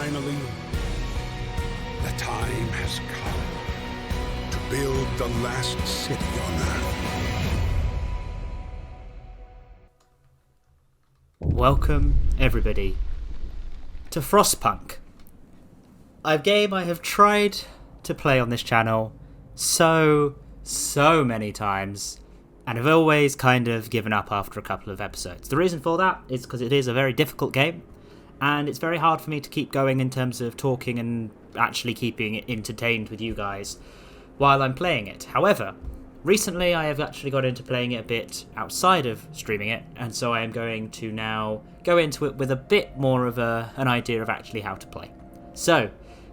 Finally, the time has come to build the last city on Earth. Welcome, everybody, to Frostpunk, a game I have tried to play on this channel so many times, and have always kind of given up after a couple of episodes. The reason for that is because it is a very difficult game, and it's very hard for me to keep going in terms of talking and actually keeping it entertained with you guys while I'm playing it. However, recently I have actually got into playing it a bit outside of streaming it, and so I am going to now go into it with a bit more of an idea of actually how to play. So,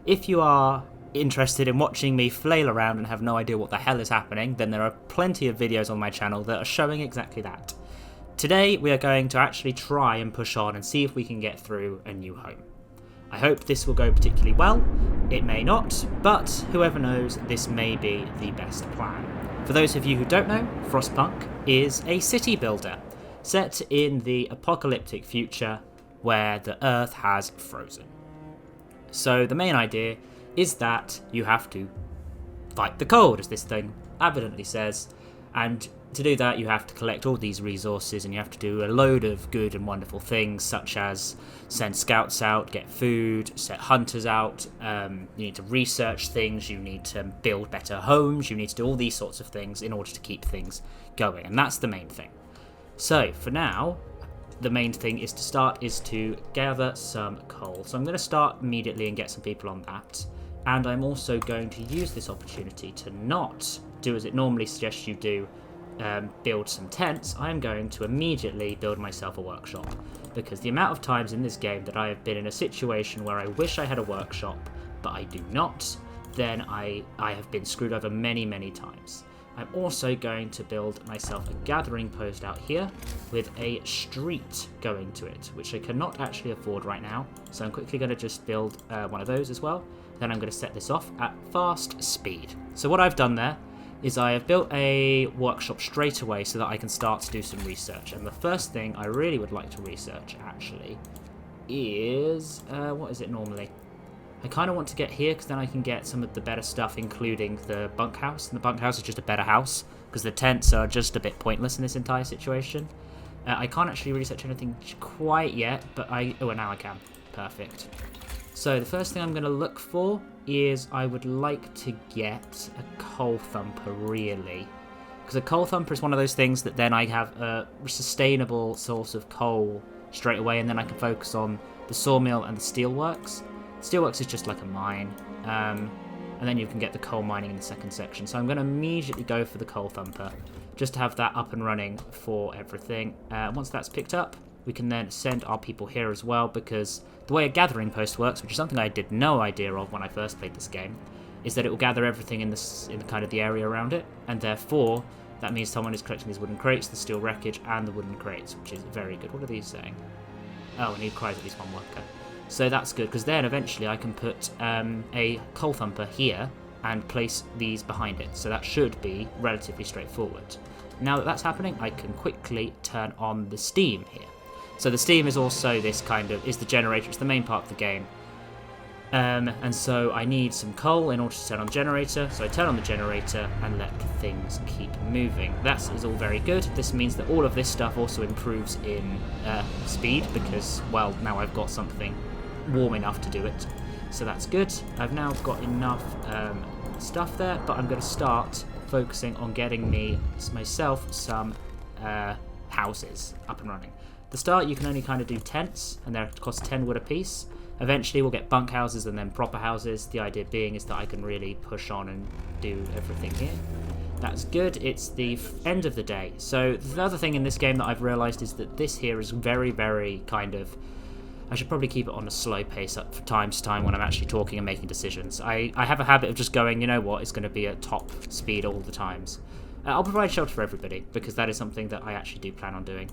if you are interested in watching me flail around and have no idea what the hell is happening, then there are plenty of videos on my channel that are showing exactly that. Today we are going to actually try and push on and see if we can get through A New Home. I hope this will go particularly well. It may not, but whoever knows, this may be the best plan. For those of you who don't know, Frostpunk is a city builder set in the apocalyptic future where the Earth has frozen. So the main idea is that you have to fight the cold, as this thing evidently says, and to do that you have to collect all these resources, and you have to do a load of good and wonderful things, such as send scouts out, get food, set hunters out, you need to research things, you need to build better homes, you need to do all these sorts of things in order to keep things going, and that's the main thing. So for now, the main thing is to gather some coal. So I'm going to start immediately and get some people on that. And I'm also going to use this opportunity to not do as it normally suggests you do, build some tents. I'm going to immediately build myself a workshop, because the amount of times in this game that I have been in a situation where I wish I had a workshop, but I do not, then I have been screwed over many times. I'm also going to build myself a gathering post out here with a street going to it, which I cannot actually afford right now. So I'm quickly going to just build one of those as well. Then I'm going to set this off at fast speed. So what I've done there is I have built a workshop straight away so that I can start to do some research. And the first thing I really would like to research actually is, what is it normally? I kind of want to get here because then I can get some of the better stuff, including the bunkhouse. And the bunkhouse is just a better house because the tents are just a bit pointless in this entire situation. I can't actually research anything quite yet, but now I can. Perfect. So the first thing I'm going to look for is I would like to get a coal thumper, really. Because a coal thumper is one of those things that then I have a sustainable source of coal straight away, and then I can focus on the sawmill and the steelworks. Steelworks is just like a mine, and then you can get the coal mining in the second section. So I'm going to immediately go for the coal thumper, just to have that up and running for everything. Once that's picked up, we can then send our people here as well, because the way a gathering post works, which is something I did no idea of when I first played this game, is that it will gather everything in kind of the area around it, and therefore that means someone is collecting these wooden crates, the steel wreckage, and the wooden crates, which is very good. What are these saying? Oh, I need requires at least one worker. So that's good, because then eventually I can put a coal thumper here and place these behind it. So that should be relatively straightforward. Now that that's happening, I can quickly turn on the steam here. So the steam is also is the generator. It's the main part of the game. And so I need some coal in order to turn on the generator. So I turn on the generator and let things keep moving. That is all very good. This means that all of this stuff also improves in speed, because, well, now I've got something warm enough to do it. So that's good. I've now got enough stuff there, but I'm going to start focusing on getting myself some houses up and running. At the start, you can only kind of do tents, and they cost 10 wood a piece. Eventually, we'll get bunk houses and then proper houses. The idea being is that I can really push on and do everything here. That's good. It's the end of the day. So the other thing in this game that I've realised is that this here is very kind of... I should probably keep it on a slow pace up from time to time when I'm actually talking and making decisions. I have a habit of just going, you know what, it's going to be at top speed all the times. I'll provide shelter for everybody, because that is something that I actually do plan on doing.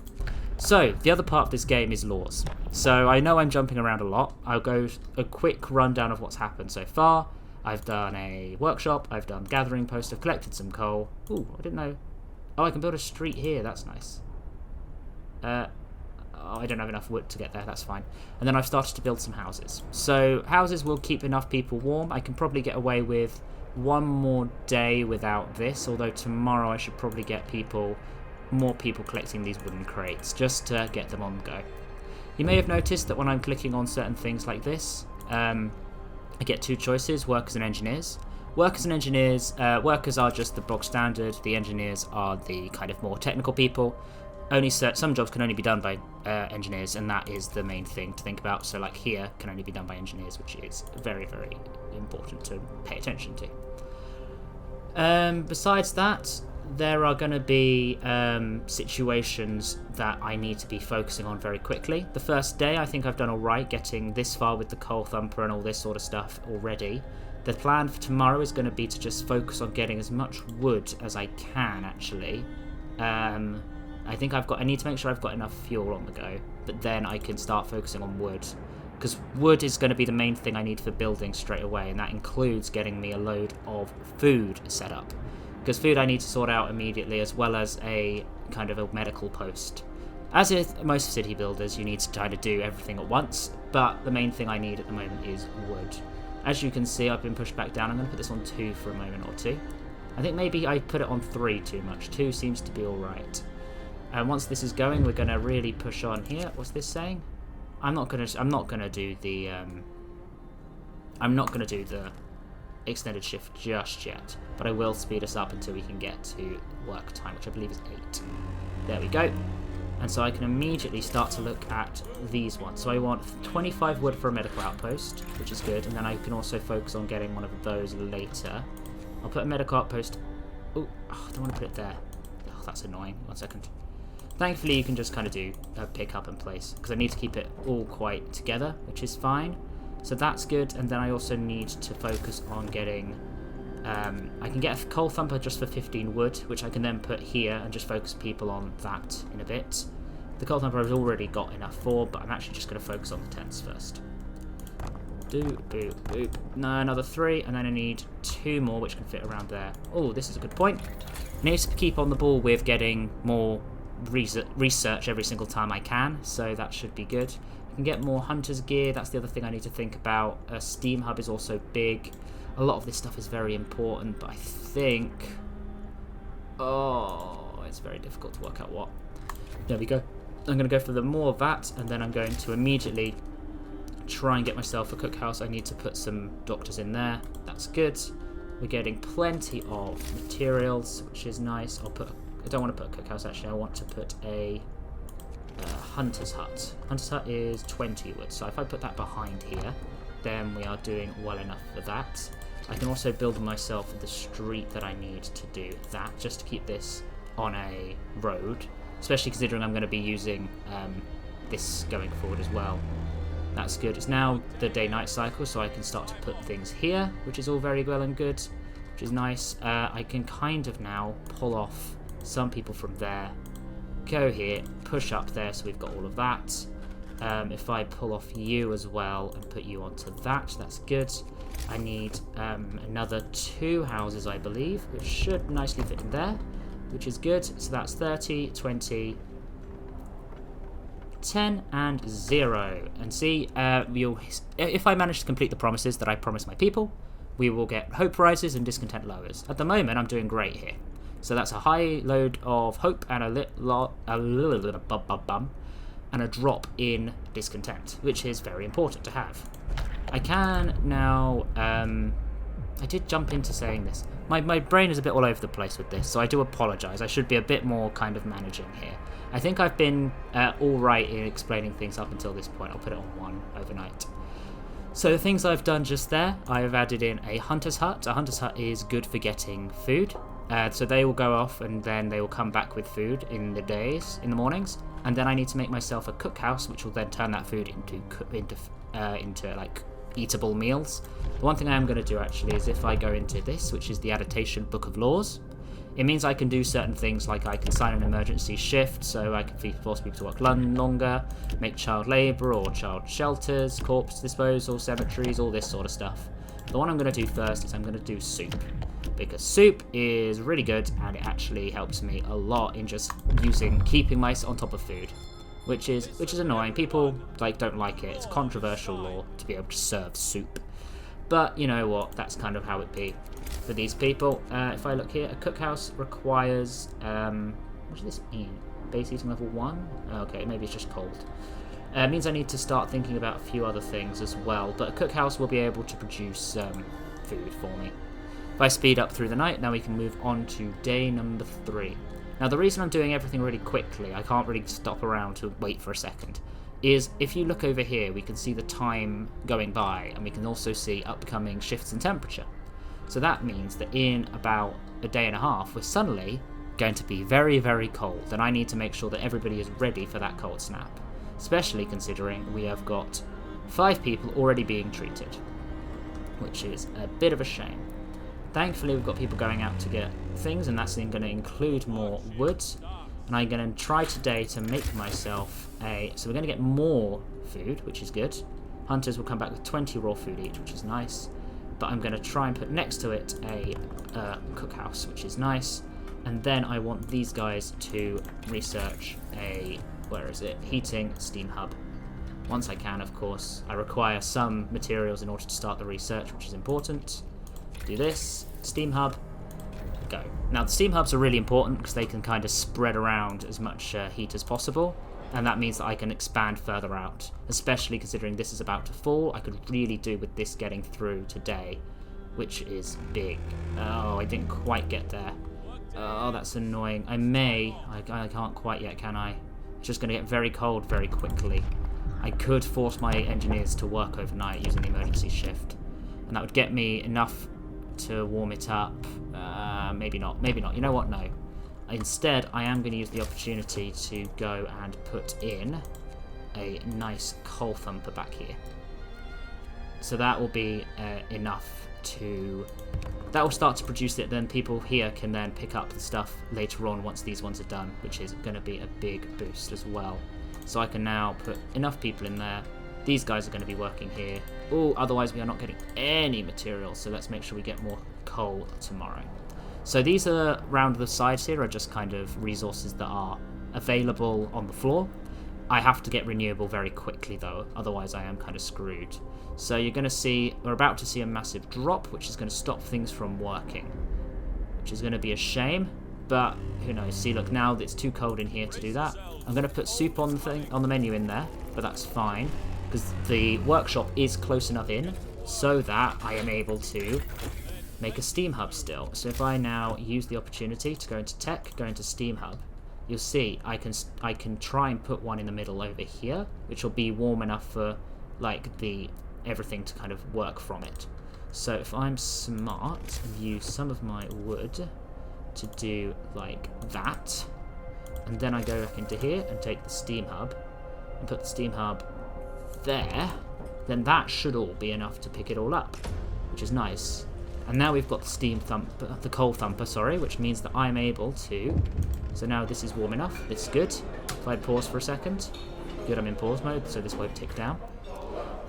So, the other part of this game is laws. So, I know I'm jumping around a lot. I'll go a quick rundown of what's happened so far. I've done a workshop, I've done gathering post, I've collected some coal. Ooh, I didn't know. Oh, I can build a street here, that's nice. I don't have enough wood to get there, that's fine. And then I've started to build some houses. So houses will keep enough people warm. I can probably get away with one more day without this, although tomorrow I should probably get more people collecting these wooden crates, just to get them on the go. You may have noticed that when I'm clicking on certain things like this, I get two choices, workers and engineers. Workers and engineers, workers are just the bog standard, the engineers are the kind of more technical people. Some jobs can only be done by engineers, and that is the main thing to think about. So like here can only be done by engineers, which is very, very important to pay attention to. Besides that, there are going to be situations that I need to be focusing on very quickly. The first day I think I've done alright getting this far with the coal thumper and all this sort of stuff already. The plan for tomorrow is going to be to just focus on getting as much wood as I can, actually. I think I need to make sure I've got enough fuel on the go, but then I can start focusing on wood, because wood is going to be the main thing I need for building straight away, and that includes getting me a load of food set up, because food I need to sort out immediately, as well as a kind of a medical post. As with most city builders, you need to try to do everything at once, but the main thing I need at the moment is wood. As you can see, I've been pushed back down. I'm going to put this on 2 for a moment or two. I think maybe I put it on 3 too much. 2 seems to be alright. And once this is going, we're going to really push on here. What's this saying? I'm not going to do the extended shift just yet, but I will speed us up until we can get to work time, which I believe is 8. There we go. And so I can immediately start to look at these ones. So I want 25 wood for a medical outpost, which is good, and then I can also focus on getting one of those later. I'll put a medical outpost. Oh, I don't want to put it there. Oh, that's annoying. 1 second. Thankfully, you can just kind of do pick up and place, because I need to keep it all quite together, which is fine. So that's good, and then I also need to focus on getting... I can get a coal thumper just for 15 wood, which I can then put here and just focus people on that in a bit. The coal thumper I've already got enough for, but I'm actually just going to focus on the tents first. Boop, boop, boop. No, another 3, and then I need 2 more, which can fit around there. Oh, this is a good point. I need to keep on the ball with getting more research every single time I can, so that should be good. I can get more hunter's gear. That's the other thing I need to think about. A steam hub is also big. A lot of this stuff is very important, but I think... Oh, it's very difficult to work out what. There we go. I'm going to go for more of that, and then I'm going to immediately try and get myself a cookhouse. I need to put some doctors in there. That's good. We're getting plenty of materials, which is nice. I don't want to put a cookhouse, actually. I want to put a hunter's hut. Hunter's hut is 20 wood, so if I put that behind here, then we are doing well enough for that. I can also build myself the street that I need to do that, just to keep this on a road, especially considering I'm going to be using this going forward as well. That's good. It's now the day-night cycle, so I can start to put things here, which is all very well and good, which is nice. I can kind of now pull off some people from there, go here, push up there, so we've got all of that. If I pull off you as well and put you onto that, that's good. I need another 2 houses, I believe, which should nicely fit in there, which is good. So that's 30, 20, 10, and 0. And see, if I manage to complete the promises that I promised my people, we will get hope rises and discontent lowers. At the moment, I'm doing great here. So that's a high load of hope and a drop in discontent, which is very important to have. I can now... I did jump into saying this. My brain is a bit all over the place with this, so I do apologise. I should be a bit more kind of managing here. I think I've been alright in explaining things up until this point. I'll put it on 1 overnight. So the things I've done just there, I have added in a hunter's hut. A hunter's hut is good for getting food. So they will go off and then they will come back with food in the mornings. And then I need to make myself a cookhouse, which will then turn that food into like eatable meals. The one thing I am going to do actually is if I go into this, which is the adaptation book of laws, it means I can do certain things, like I can sign an emergency shift, so I can force people to work longer, make child labour or child shelters, corpse disposal, cemeteries, all this sort of stuff. The one I'm going to do first is I'm going to do soup, because soup is really good and it actually helps me a lot in just keeping mice on top of food. which is annoying. People don't like it. It's a controversial law to be able to serve soup, but you know what? That's kind of how it be for these people. If I look here, a cookhouse requires what does this mean? Base heating level 1? Okay, maybe it's just cold. It means I need to start thinking about a few other things as well, but a cookhouse will be able to produce food for me. If I speed up through the night, now we can move on to day number 3. Now the reason I'm doing everything really quickly, I can't really stop around to wait for a second, is if you look over here we can see the time going by, and we can also see upcoming shifts in temperature. So that means that in about a day and a half we're suddenly going to be very, very cold, and I need to make sure that everybody is ready for that cold snap, especially considering we have got 5 people already being treated, which is a bit of a shame. Thankfully we've got people going out to get things, and that's going to include more wood, and I'm going to try today to make myself so we're going to get more food, which is good. Hunters will come back with 20 raw food each, which is nice, but I'm going to try and put next to it a cookhouse, which is nice. And then I want these guys to research a, heating steam hub. Once I can, of course. I require some materials in order to start the research, which is important. Do this, steam hub, go. Now the steam hubs are really important because they can kind of spread around as much heat as possible, and that means that I can expand further out, especially considering this is about to fall. I could really do with this getting through today, which is big. Oh, I didn't quite get there. Oh, that's annoying. I can't quite yet, can I? It's just going to get very cold very quickly. I could force my engineers to work overnight using the emergency shift, and that would get me enough to warm it up. Maybe not. You know what? No. Instead, I am going to use the opportunity to go and put in a nice coal thumper back here. So that will be enough to... That will start to produce it, then people here can then pick up the stuff later on once these ones are done, which is going to be a big boost as well. So I can now put enough people in there. These guys are going to be working here. Oh, otherwise we are not getting any materials, so let's make sure we get more coal tomorrow. So these are round the sides here are just kind of resources that are available on the floor. I have to get renewable very quickly though, otherwise I am kind of screwed. So you're going to see, we're about to see a massive drop, which is going to stop things from working, which is going to be a shame, but who knows. See, look, now it's too cold in here to do that. I'm going to put soup on the menu in there, but that's fine because the workshop is close enough in so that I am able to make a steam hub still. So if I now use the opportunity to go into tech, go into steam hub, you'll see I can try and put one in the middle over here, which will be warm enough for everything to kind of work from it. So if I'm smart and use some of my wood to do like that, and then I go back into here and take the steam hub and put the steam hub there, then that should all be enough to pick it all up, which is nice. And now we've got the coal thumper, which means that I'm able to... So now this is warm enough. This is good. If I pause for a second. Good, I'm in pause mode, so this won't tick down.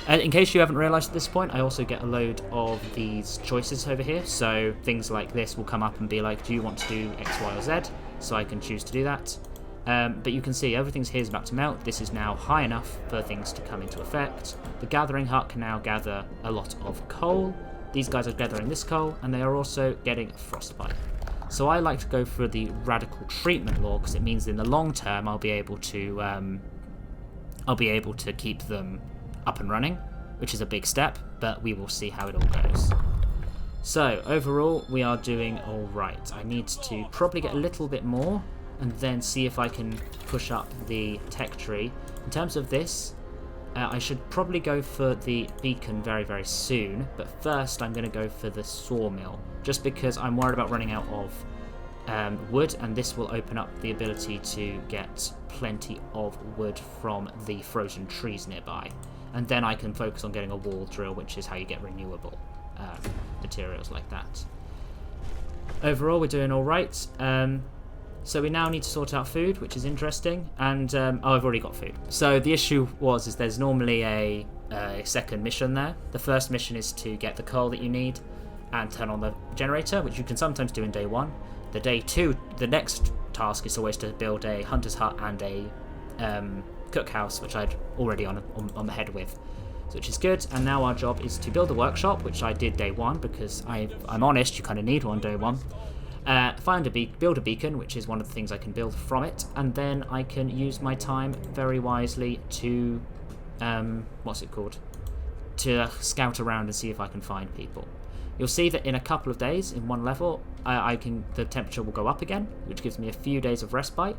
In case you haven't realised at this point, I also get a load of these choices over here. So things like this will come up and be like, do you want to do X, Y, or Z? So I can choose to do that. But you can see everything's here is about to melt. This is now high enough for things to come into effect. The gathering hut can now gather a lot of coal. These guys are gathering this coal, and they are also getting frostbite. So I like to go for the radical treatment law because it means in the long term I'll be able to keep them up and running, which is a big step, but we will see how it all goes. So overall we are doing all right. I need to probably get a little bit more and then see if I can push up the tech tree. In terms of this, I should probably go for the beacon very, very soon, but first I'm going to go for the sawmill, just because I'm worried about running out of wood, and this will open up the ability to get plenty of wood from the frozen trees nearby. And then I can focus on getting a wall drill, which is how you get renewable materials like that. Overall, we're doing all right. So we now need to sort out food, which is interesting, and I've already got food. So the issue is there's normally a second mission there. The first mission is to get the coal that you need and turn on the generator, which you can sometimes do in day 1. The day 2, the next task is always to build a hunter's hut and a cookhouse, which I'd already on the head with, which is good. And now our job is to build a workshop, which I did day one, because I'm honest, you kind of need one day one. Build a beacon, which is one of the things I can build from it, and then I can use my time very wisely to, to scout around and see if I can find people. You'll see that in a couple of days, in one level, the temperature will go up again, which gives me a few days of respite,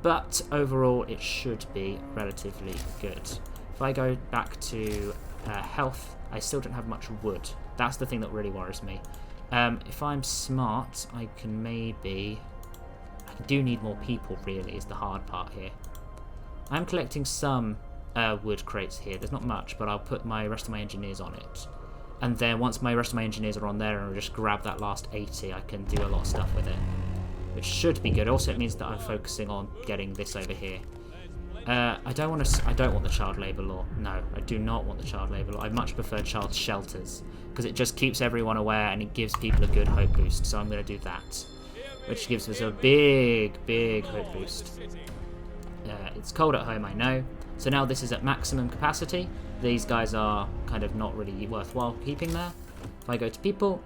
but overall it should be relatively good. If I go back to health, I still don't have much wood. That's the thing that really worries me. If I'm smart, I do need more people, really, is the hard part here. I'm collecting some wood crates here. There's not much, but I'll put my rest of my engineers on it. And then once my rest of my engineers are on there, and I'll just grab that last 80, I can do a lot of stuff with it, which should be good. Also, it means that I'm focusing on getting this over here. I don't want the child labour law. No, I do not want the child labour law. I much prefer child shelters, because it just keeps everyone aware and it gives people a good hope boost. So I'm going to do that, which gives us a big hope boost. It's cold at home, I know. So now this is at maximum capacity. These guys are kind of not really worthwhile keeping there. If I go to people,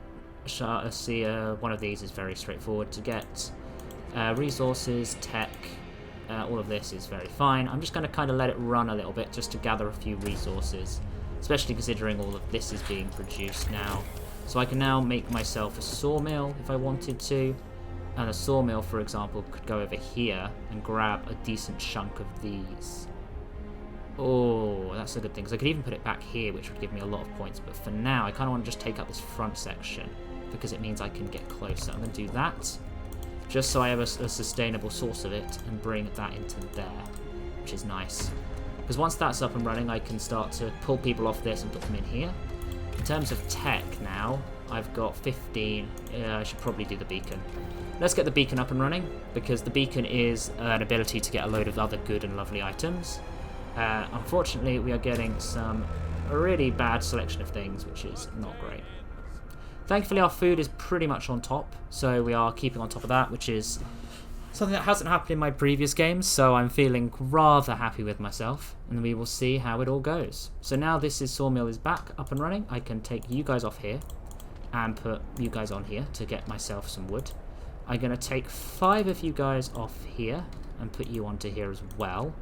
see one of these is very straightforward to get. Resources, tech, all of this is very fine. I'm just going to kind of let it run a little bit just to gather a few resources, especially considering all of this is being produced now. So I can now make myself a sawmill if I wanted to, and a sawmill, for example, could go over here and grab a decent chunk of these. Oh, that's a good thing, because I could even put it back here, which would give me a lot of points, but for now I kind of want to just take up this front section, because it means I can get closer. I'm going to do that, just so I have a sustainable source of it, and bring that into there, which is nice. Because once that's up and running, I can start to pull people off this and put them in here. In terms of tech now, I've got 15. I should probably do the beacon. Let's get the beacon up and running, because the beacon is an ability to get a load of other good and lovely items. Unfortunately, we are getting a really bad selection of things, which is not great. Thankfully, our food is pretty much on top, so we are keeping on top of that, which is something that hasn't happened in my previous games, so I'm feeling rather happy with myself, and we will see how it all goes. So now sawmill is back up and running. I can take you guys off here and put you guys on here to get myself some wood. I'm going to take 5 of you guys off here and put you onto here as well.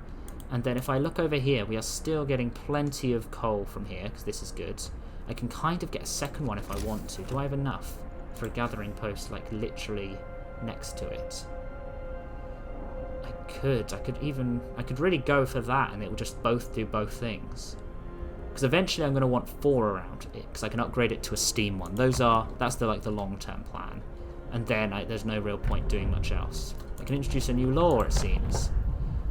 And then if I look over here, we are still getting plenty of coal from here, because this is good. I can kind of get a second one if I want to. Do I have enough for a gathering post, like, literally next to it? I could really go for that, and it will just do both things. Because eventually I'm going to want 4 around it, because I can upgrade it to a steam one. That's the long-term plan. And then there's no real point doing much else. I can introduce a new law, it seems.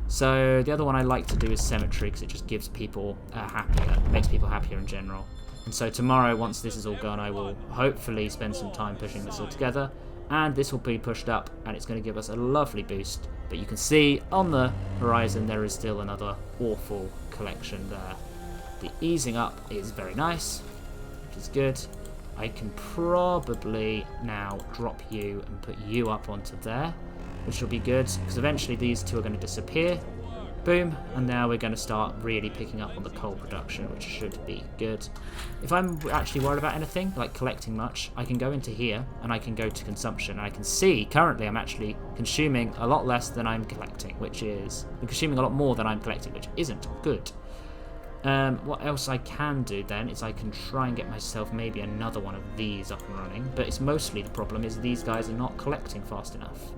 So the other one I like to do is cemetery, because it just gives people happier, makes people happier in general. And so tomorrow, once this is all gone, I will hopefully spend some time pushing this all together, and this will be pushed up, and it's going to give us a lovely boost. But you can see on the horizon there is still another awful collection there. The easing up is very nice, which is good. I can probably now drop you and put you up onto there, which will be good, because eventually these two are going to disappear. Boom, and now we're going to start really picking up on the coal production, which should be good. If I'm actually worried about anything, like collecting much, I can go into here, and I can go to consumption, and I can see, currently I'm actually consuming a lot less than I'm collecting, I'm consuming a lot more than I'm collecting, which isn't good. What else I can do then is I can try and get myself maybe another one of these up and running, but it's mostly the problem is these guys are not collecting fast enough.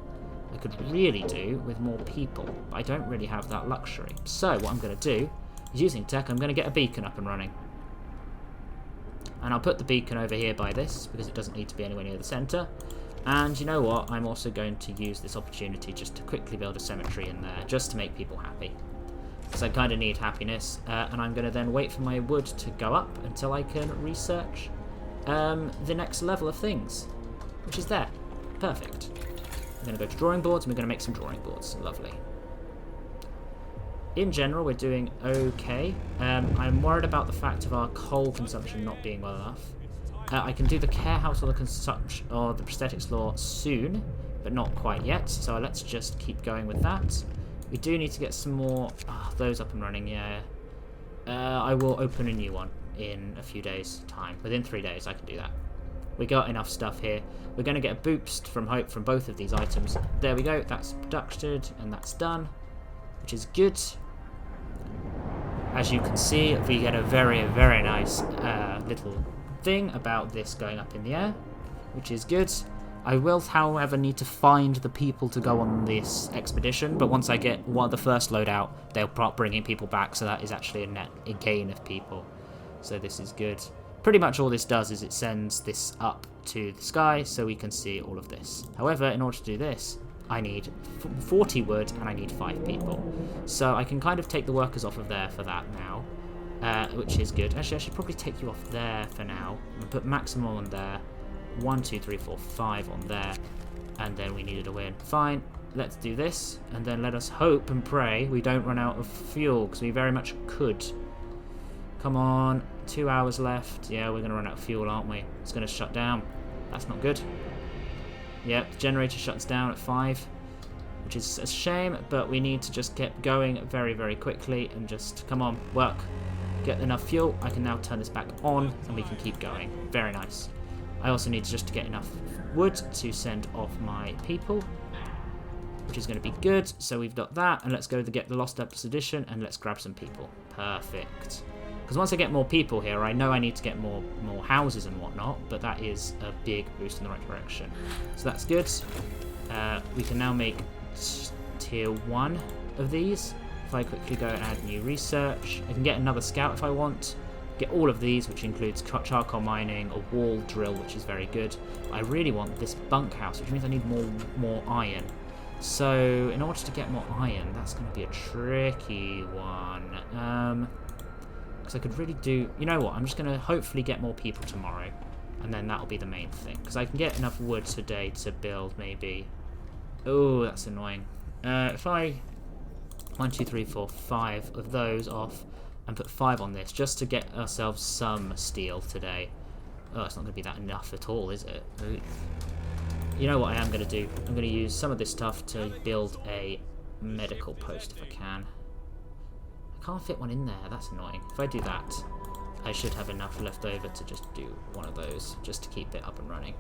I could really do with more people, but I don't really have that luxury. So what I'm going to do is, using tech, I'm going to get a beacon up and running. And I'll put the beacon over here by this, because it doesn't need to be anywhere near the centre. And you know what, I'm also going to use this opportunity just to quickly build a cemetery in there, just to make people happy. Because I kind of need happiness, and I'm going to then wait for my wood to go up until I can research the next level of things, which is there. Perfect. We're going to go to drawing boards, and we're going to make some drawing boards. Lovely. In general, we're doing okay. I'm worried about the fact of our coal consumption not being well enough. I can do the care house or the prosthetics law soon, but not quite yet, so let's just keep going with that. We do need to get some more those up and running, yeah. I will open a new one in a few days' time. Within 3 days, I can do that. We got enough stuff here. We're going to get a boost from hope from both of these items. There we go. That's produced and that's done, which is good. As you can see, we get a very, very nice little thing about this going up in the air, which is good. I will, however, need to find the people to go on this expedition, but once I get the first load out, they'll start bringing people back, so that is actually a gain of people. So this is good. Pretty much all this does is it sends this up to the sky so we can see all of this. However, in order to do this, I need 40 wood and I need 5 people. So I can kind of take the workers off of there for that now, which is good. Actually, I should probably take you off there for now and put maximum on there. 1, 2, 3, 4, 5 on there, and then we needed a win. Fine, let's do this, and then let us hope and pray we don't run out of fuel, because we very much could. Come on, 2 hours left. Yeah, we're going to run out of fuel, aren't we? It's going to shut down. That's not good. Yep, the generator shuts down at 5, which is a shame, but we need to just get going very, very quickly, and just, come on, work. Get enough fuel. I can now turn this back on, and we can keep going. Very nice. I also need just to get enough wood to send off my people, which is going to be good. So we've got that, and let's go to get the Lost Expedition, and let's grab some people. Perfect. Because once I get more people here, I know I need to get more houses and whatnot, but that is a big boost in the right direction. So that's good. We can now make tier 1 of these. If I quickly go and add new research, I can get another scout if I want. Get all of these, which includes charcoal mining, a wall drill, which is very good. I really want this bunkhouse, which means I need more iron. So in order to get more iron, that's going to be a tricky one. Because I could really do... You know what? I'm just going to hopefully get more people tomorrow, and then that'll be the main thing. Because I can get enough wood today to build maybe... Oh, that's annoying. If I... 1, 2, 3, 4, 5 of those off... and put 5 on this, just to get ourselves some steel today. Oh, it's not going to be that enough at all, is it? You know what I am going to do? I'm going to use some of this stuff to build a medical post if I can. I can't fit one in there, that's annoying. If I do that, I should have enough left over to just do one of those, just to keep it up and running.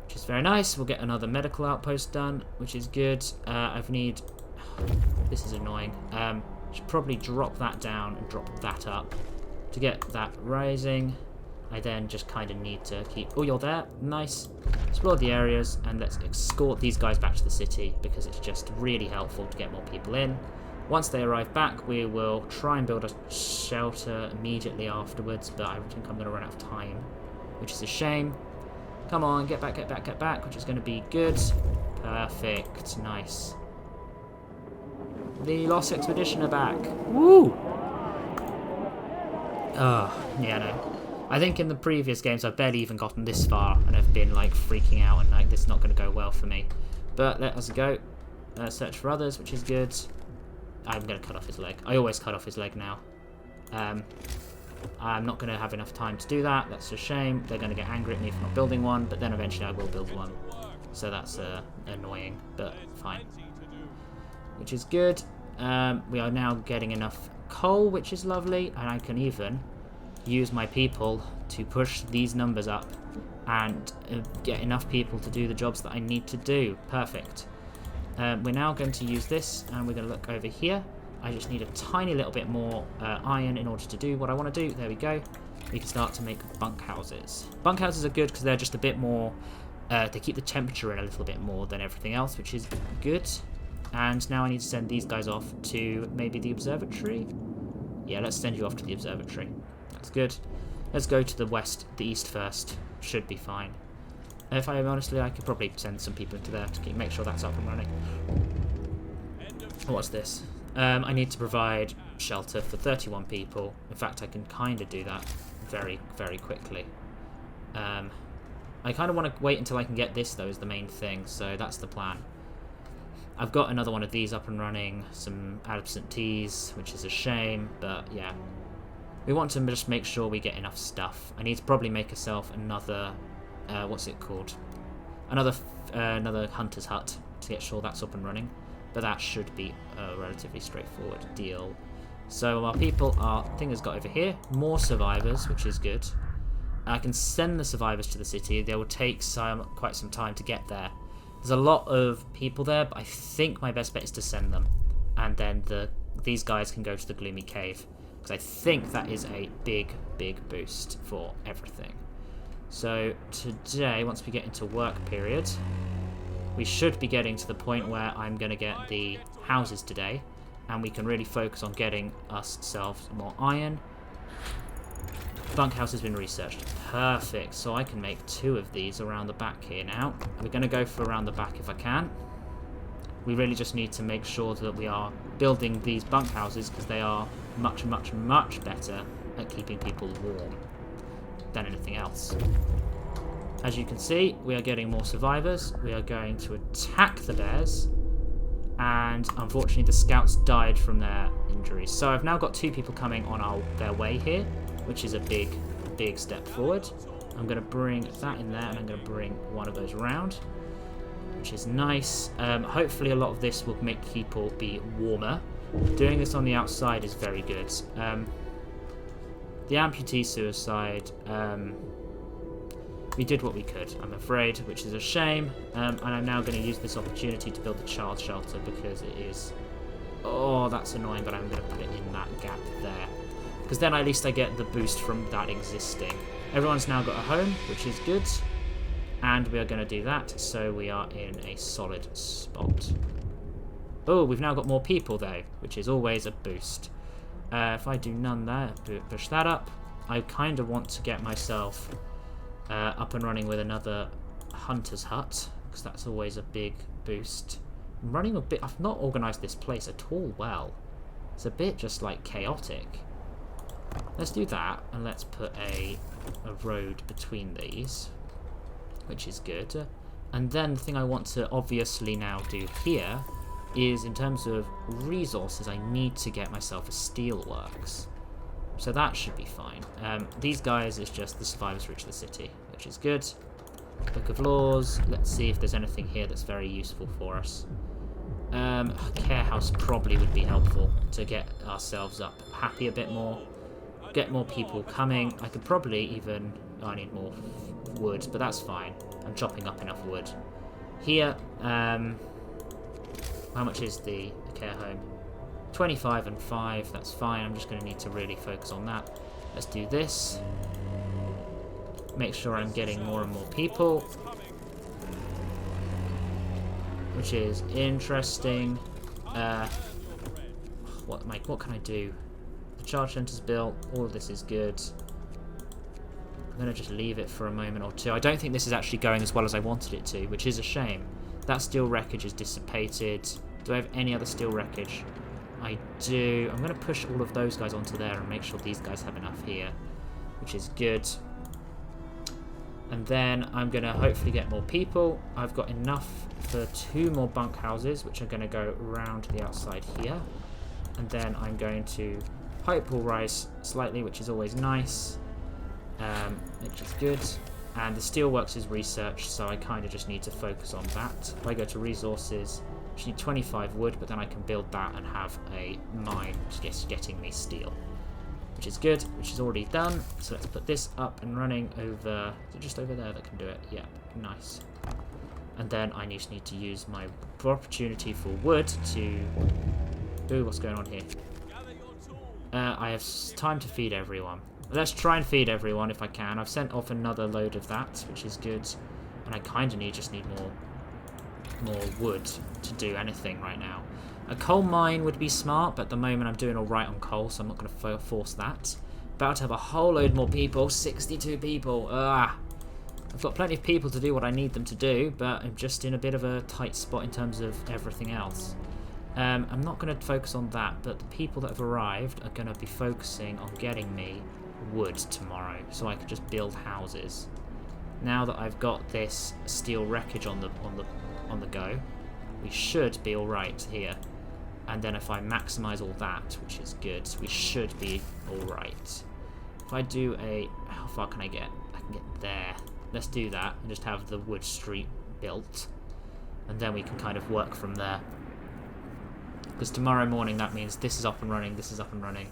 Which is very nice. We'll get another medical outpost done, which is good. This is annoying. Should probably drop that down and drop that up to get that rising. I then just kind of need to keep... Oh, you're there. Nice. Explore the areas, and let's escort these guys back to the city, because it's just really helpful to get more people in. Once they arrive back, we will try and build a shelter immediately afterwards, but I think I'm going to run out of time, which is a shame. Come on, get back, get back, get back, which is going to be good. Perfect. Nice. The Lost Expedition are back. Woo! Oh, yeah, no. I think in the previous games I've barely even gotten this far and I've been like freaking out and like this is not going to go well for me. But let us go. Search for others, which is good. I'm going to cut off his leg. I always cut off his leg now. I'm not going to have enough time to do that. That's a shame. They're going to get angry at me for not building one, but then eventually I will build one. So that's annoying, but fine. Which is good. We are now getting enough coal, which is lovely, and I can even use my people to push these numbers up and get enough people to do the jobs that I need to do. Perfect. We're now going to use this, and we're going to look over here. I just need a tiny little bit more iron in order to do what I want to do. There we go. We can start to make bunkhouses. Bunkhouses are good because they're just a bit more... they keep the temperature in a little bit more than everything else, which is good. And now I need to send these guys off to maybe the observatory. Yeah, let's send you off to the observatory. That's good. Let's go to the east first. Should be fine. If I am honestly, I could probably send some people into there to make sure that's up and running. What's this? I need to provide shelter for 31 people. In fact, I can kind of do that very, very quickly. I kind of want to wait until I can get this, though, is the main thing. So that's the plan. I've got another one of these up and running, some absentees, which is a shame, but yeah. We want to just make sure we get enough stuff. I need to probably make myself another, what's it called? Another hunter's hut to get sure that's up and running. but that should be a relatively straightforward deal. So our people are, thing has got over here, more survivors, which is good. I can send the survivors to the city. They will take quite some time to get there. There's a lot of people there, but I think my best bet is to send them. And then these guys can go to the Gloomy Cave, because I think that is a big, big boost for everything. So today, once we get into work period, we should be getting to the point where I'm going to get the houses today, and we can really focus on getting ourselves more iron. Bunkhouse has been researched. Perfect. So I can make 2 of these around the back here now. We're going to go for around the back if I can. We really just need to make sure that we are building these bunkhouses, because they are much, much, much better at keeping people warm than anything else. As you can see, we are getting more survivors. We are going to attack the bears. And unfortunately, the scouts died from their injuries. So I've now got 2 people coming on their way here, which is a big, big step forward. I'm going to bring that in there, and I'm going to bring one of those around, which is nice. Hopefully a lot of this will make people be warmer. Doing this on the outside is very good. The amputee suicide, we did what we could, I'm afraid, which is a shame. And I'm now going to use this opportunity to build a child shelter, because it is... Oh, that's annoying, but I'm going to put it in that gap there, because then at least I get the boost from that existing. Everyone's now got a home, which is good. And we are going to do that, so we are in a solid spot. Oh, we've now got more people, though, which is always a boost. If I do none there, push that up. I kind of want to get myself up and running with another hunter's hut, because that's always a big boost. I'm running a bit... I've not organised this place at all well. It's a bit just, like, chaotic. Let's do that, and let's put a road between these, which is good. And then the thing I want to obviously now do here is, in terms of resources, I need to get myself a steelworks. So that should be fine. These guys is just the survivors reach the city, which is good. Book of Laws. Let's see if there's anything here that's very useful for us. A care house probably would be helpful to get ourselves up happy a bit more. Get more people coming. I could probably even... Oh, I need more wood, but that's fine. I'm chopping up enough wood. Here, how much is the care home? 25 and 5, that's fine. I'm just going to need to really focus on that. Let's do this. Make sure I'm getting more and more people, which is interesting. What can I do? The charge center's built. All of this is good. I'm going to just leave it for a moment or two. I don't think this is actually going as well as I wanted it to, which is a shame. That steel wreckage is dissipated. Do I have any other steel wreckage? I do. I'm going to push all of those guys onto there and make sure these guys have enough here, which is good. And then I'm going to hopefully get more people. I've got enough for 2 more bunkhouses, which are going to go around the outside here. And then I'm going to height pool rise slightly, which is always nice, which is good. And the steelworks is researched, so I kind of just need to focus on that. If I go to resources, I just need 25 wood, but then I can build that and have a mine just getting me steel, which is good, which is already done. So let's put this up and running over... Is it just over there that can do it? Yeah, nice. And then I just need to use my opportunity for wood to... Ooh, what's going on here? I have time to feed everyone. Let's try and feed everyone if I can. I've sent off another load of that, which is good. And I kind of just need more wood to do anything right now. A coal mine would be smart, but at the moment I'm doing alright on coal, so I'm not going to force that. About to have a whole load more people. 62 people. I've got plenty of people to do what I need them to do, but I'm just in a bit of a tight spot in terms of everything else. I'm not going to focus on that, but the people that have arrived are going to be focusing on getting me wood tomorrow, so I can just build houses. Now that I've got this steel wreckage on the go, we should be all right here. And then if I maximise all that, which is good, we should be all right. If I do a... How far can I get? I can get there. Let's do that and just have the wood street built, and then we can kind of work from there. Because tomorrow morning, that means this is up and running, this is up and running.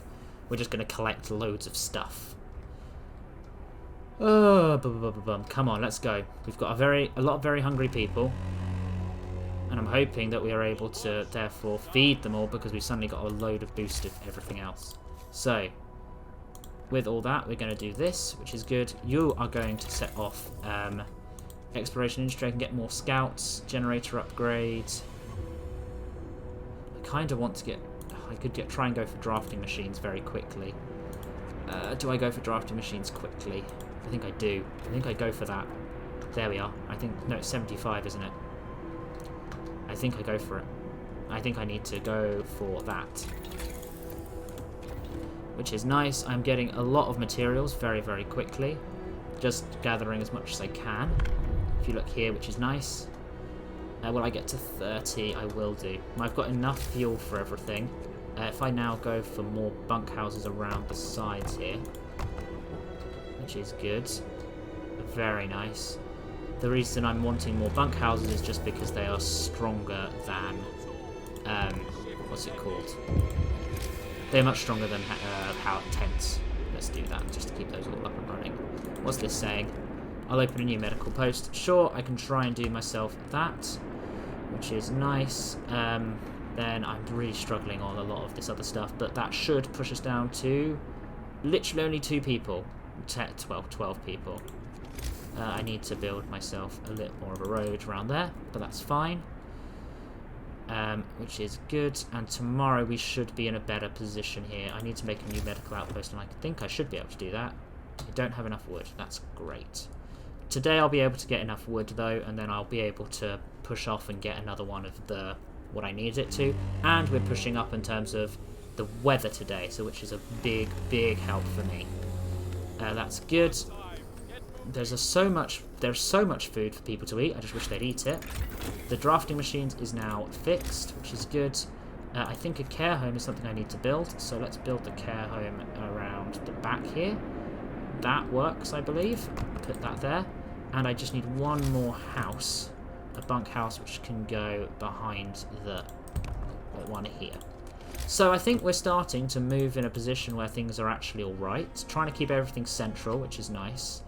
We're just going to collect loads of stuff. Oh, come on, let's go. We've got a lot of very hungry people. And I'm hoping that we are able to, therefore, feed them all because we've suddenly got a load of boost of everything else. So, with all that, we're going to do this, which is good. You are going to set off exploration industry. I can get more scouts, generator upgrades. I kind of want to get... I could try and go for drafting machines very quickly. Do I go for drafting machines quickly? I think I do. I think I go for that. There we are. I think... No, it's 75, isn't it? I think I go for it. I think I need to go for that. Which is nice. I'm getting a lot of materials very, very quickly. Just gathering as much as I can. If you look here, which is nice. Will I get to 30? I will do. I've got enough fuel for everything. If I now go for more bunkhouses around the sides here, which is good. Very nice. The reason I'm wanting more bunkhouses is just because they are stronger than... what's it called? They're much stronger than power tents. Let's do that, just to keep those all up and running. What's this saying? I'll open a new medical post. Sure, I can try and do myself that, which is nice. Then I'm really struggling on a lot of this other stuff, but that should push us down to literally only 2 people. 12 people. I need to build myself a little more of a road around there, but that's fine. Which is good, and tomorrow we should be in a better position here. I need to make a new medical outpost, and I think I should be able to do that. I don't have enough wood. That's great. Today I'll be able to get enough wood, though, and then I'll be able to push off and get another one of the what I need it to. And we're pushing up in terms of the weather today, so which is a big, big help for me. That's good. There's so much food for people to eat. I just wish they'd eat it. The drafting machines is now fixed, which is good. I think a care home is something I need to build, so let's build the care home around the back here. That works, I believe. Put that there. And I just need one more house, a bunkhouse, which can go behind the one here. So I think we're starting to move in a position where things are actually alright. Trying to keep everything central, which is nice.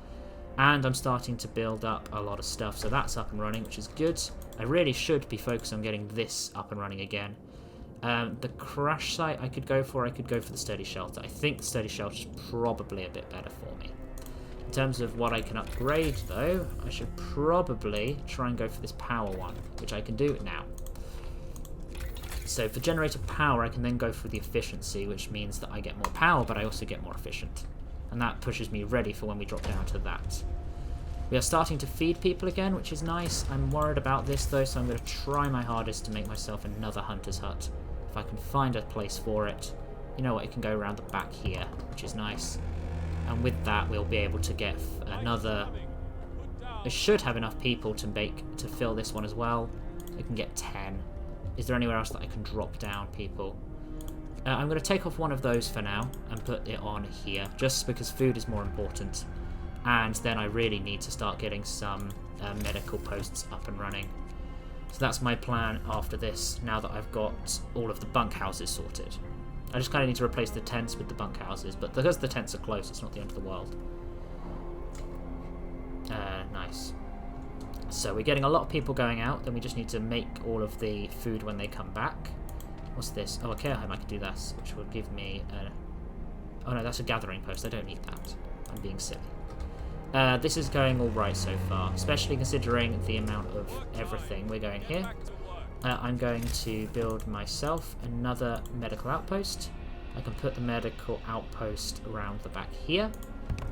And I'm starting to build up a lot of stuff, so that's up and running, which is good. I really should be focused on getting this up and running again. The crash site I could go for the sturdy shelter. I think the sturdy shelter is probably a bit better for me. In terms of what I can upgrade, though, I should probably try and go for this power one, which I can do now. So for generator power, I can then go for the efficiency, which means that I get more power, but I also get more efficient. And that pushes me ready for when we drop down to that. We are starting to feed people again, which is nice. I'm worried about this, though, so I'm going to try my hardest to make myself another hunter's hut. If I can find a place for it. You know what, it can go around the back here, which is nice. And with that, we'll be able to get another... I should have enough people to fill this one as well. I can get 10. Is there anywhere else that I can drop down people? I'm going to take off one of those for now and put it on here, just because food is more important. And then I really need to start getting some medical posts up and running. So that's my plan after this, now that I've got all of the bunkhouses sorted. I just kind of need to replace the tents with the bunkhouses, but because the tents are close, it's not the end of the world. Nice. So we're getting a lot of people going out, then we just need to make all of the food when they come back. What's this? Oh, a care home, I can do this, which will give me oh no, that's a gathering post, I don't need that. I'm being silly. This is going alright so far, especially considering the amount of everything we're going here. I'm going to build myself another medical outpost. I can put the medical outpost around the back here.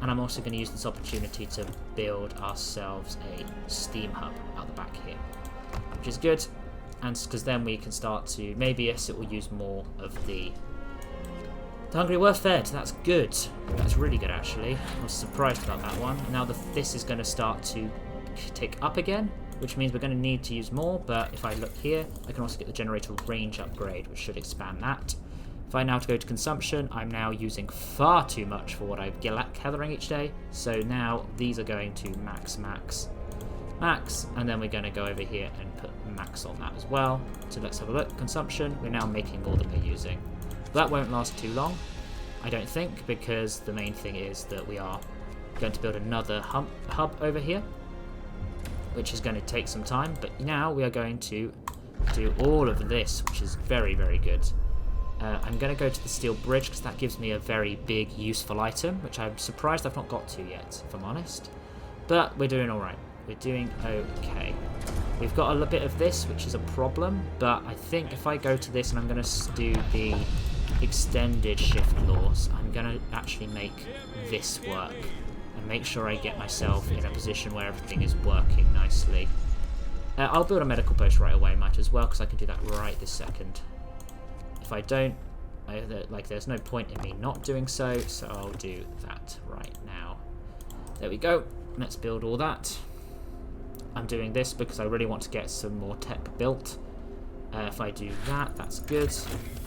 And I'm also going to use this opportunity to build ourselves a steam hub out the back here, which is good. And because then we can start to, maybe yes, it will use more of the hungry were fed. That's good. That's really good, actually. I was surprised about that one. Now this is going to start to tick up again, which means we're going to need to use more. But if I look here, I can also get the generator range upgrade, which should expand that. If I now to go to consumption, I'm now using far too much for what I'm gathering each day. So now these are going to max, and then we're going to go over here and put max on that as well. So let's have a look. Consumption, we're now making more than we're using. That won't last too long, I don't think, because the main thing is that we are going to build another hub over here, which is going to take some time. But now we are going to do all of this, which is very, very good. I'm going to go to the steel bridge because that gives me a very big, useful item, which I'm surprised I've not got to yet, if I'm honest. But we're doing all right. We're doing okay. We've got a little bit of this, which is a problem, but I think if I go to this and I'm going to do the extended shift laws, I'm going to actually make this work and make sure I get myself in a position where everything is working nicely. I'll build a medical post right away, might as well, because I can do that right this second. If I don't, there's no point in me not doing so, so I'll do that right now. There we go. Let's build all that. I'm doing this because I really want to get some more tech built. If I do that, that's good.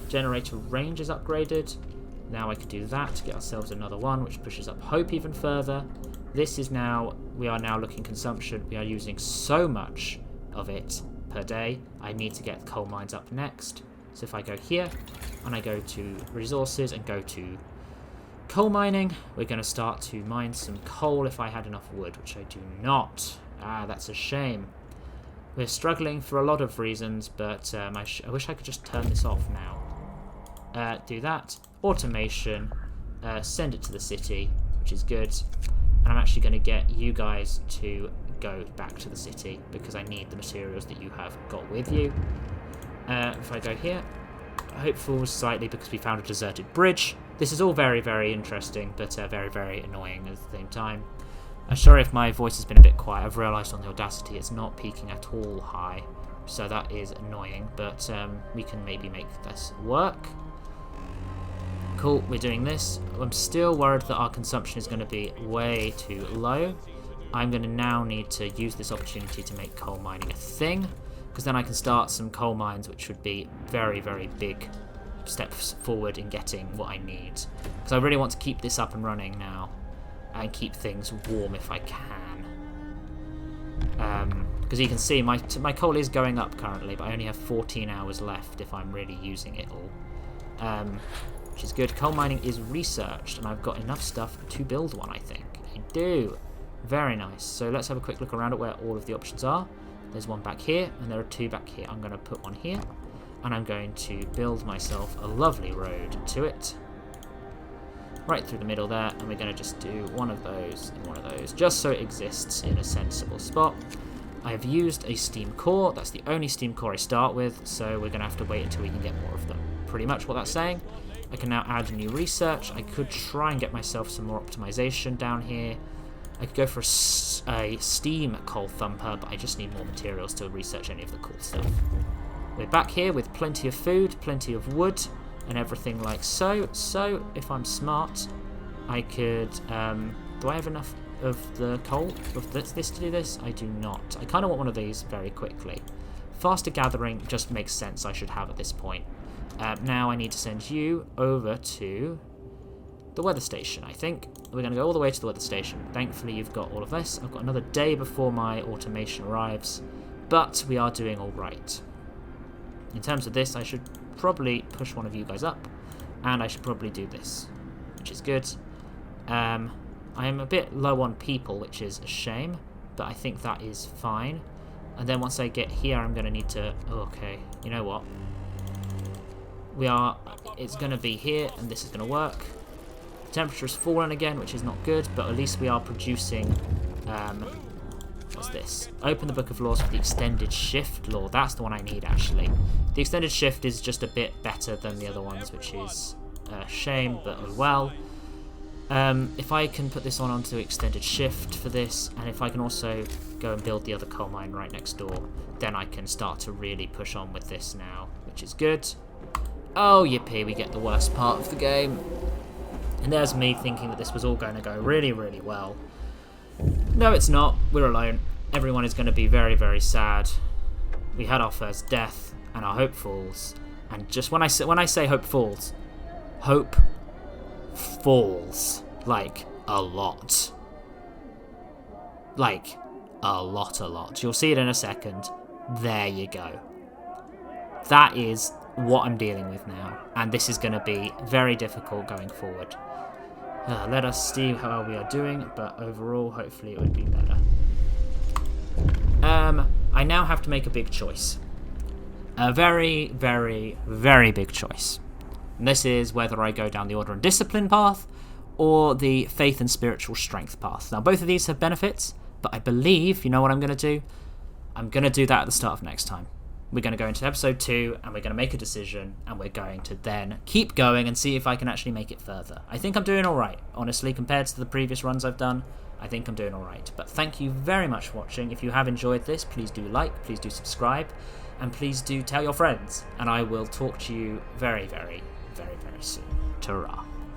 Generator range is upgraded. Now I can do that to get ourselves another one, which pushes up hope even further. This is now, we are now looking consumption. We are using so much of it per day. I need to get coal mines up next. So if I go here and I go to resources and go to coal mining, we're going to start to mine some coal if I had enough wood, which I do not. That's a shame. We're struggling for a lot of reasons, but I wish I could just turn this off now. Do that. Automation. Send it to the city, which is good. And I'm actually going to get you guys to go back to the city because I need the materials that you have got with you. If I go here, hopeful slightly because we found a deserted bridge. This is all very, very interesting, but very, very annoying at the same time. I'm sorry if my voice has been a bit quiet. I've realised on the Audacity it's not peaking at all high, so that is annoying, but we can maybe make this work. Cool, we're doing this. I'm still worried that our consumption is going to be way too low. I'm going to now need to use this opportunity to make coal mining a thing, because then I can start some coal mines, which would be very, very big steps forward in getting what I need. Because I really want to keep this up and running now and keep things warm if I can. Because you can see my coal is going up currently, but I only have 14 hours left if I'm really using it all. Which is good. Coal mining is researched, and I've got enough stuff to build one, I think. I do. Very nice. So let's have a quick look around at where all of the options are. There's one back here, and there are two back here. I'm going to put one here, and I'm going to build myself a lovely road to it. Right through the middle there, and we're going to just do one of those and one of those, just so it exists in a sensible spot. I've used a steam core. That's the only steam core I start with, so we're going to have to wait until we can get more of them. Pretty much what that's saying. I can now add new research. I could try and get myself some more optimization down here. I could go for a steam coal thumper, but I just need more materials to research any of the cool stuff. We're back here with plenty of food, plenty of wood, and everything like so. So, if I'm smart, I could... do I have enough of the coal, of this to do this? I do not. I kind of want one of these very quickly. Faster gathering just makes sense I should have at this point. Now I need to send you over to the weather station, I think. We're going to go all the way to the weather station. Thankfully, you've got all of this. I've got another day before my automation arrives, but we are doing all right. In terms of this, I should probably push one of you guys up, and I should probably do this, which is good. I am a bit low on people, which is a shame, but I think that is fine. And then once I get here, I'm going to need to... Oh, okay, you know what? It's going to be here, and this is going to work. Temperature has fallen again, which is not good, but at least we are producing... what's this? Open the Book of Laws for the extended shift law. That's the one I need, actually. The extended shift is just a bit better than the other ones, which is a shame, but oh well. If I can put this on onto extended shift for this, and if I can also go and build the other coal mine right next door, then I can start to really push on with this now, which is good. Oh, yippee, we get the worst part of the game. And there's me thinking that this was all going to go really, really well. No, it's not. We're alone. Everyone is going to be very, very sad. We had our first death, and our hope falls. And just when I say hope falls, hope falls. Like, a lot. Like, a lot. You'll see it in a second. There you go. That is what I'm dealing with now, and this is going to be very difficult going forward. Let us see how we are doing, but overall, hopefully it would be better. I now have to make a big choice. A very, very, very big choice. And this is whether I go down the order and discipline path or the faith and spiritual strength path. Now, both of these have benefits, but I believe, you know what I'm going to do? I'm going to do that at the start of next time. We're going to go into episode 2, and we're going to make a decision, and we're going to then keep going and see if I can actually make it further. I think I'm doing alright, honestly, compared to the previous runs I've done. I think I'm doing alright. But thank you very much for watching. If you have enjoyed this, please do like, please do subscribe, and please do tell your friends. And I will talk to you very, very, very, very soon. Ta-ra.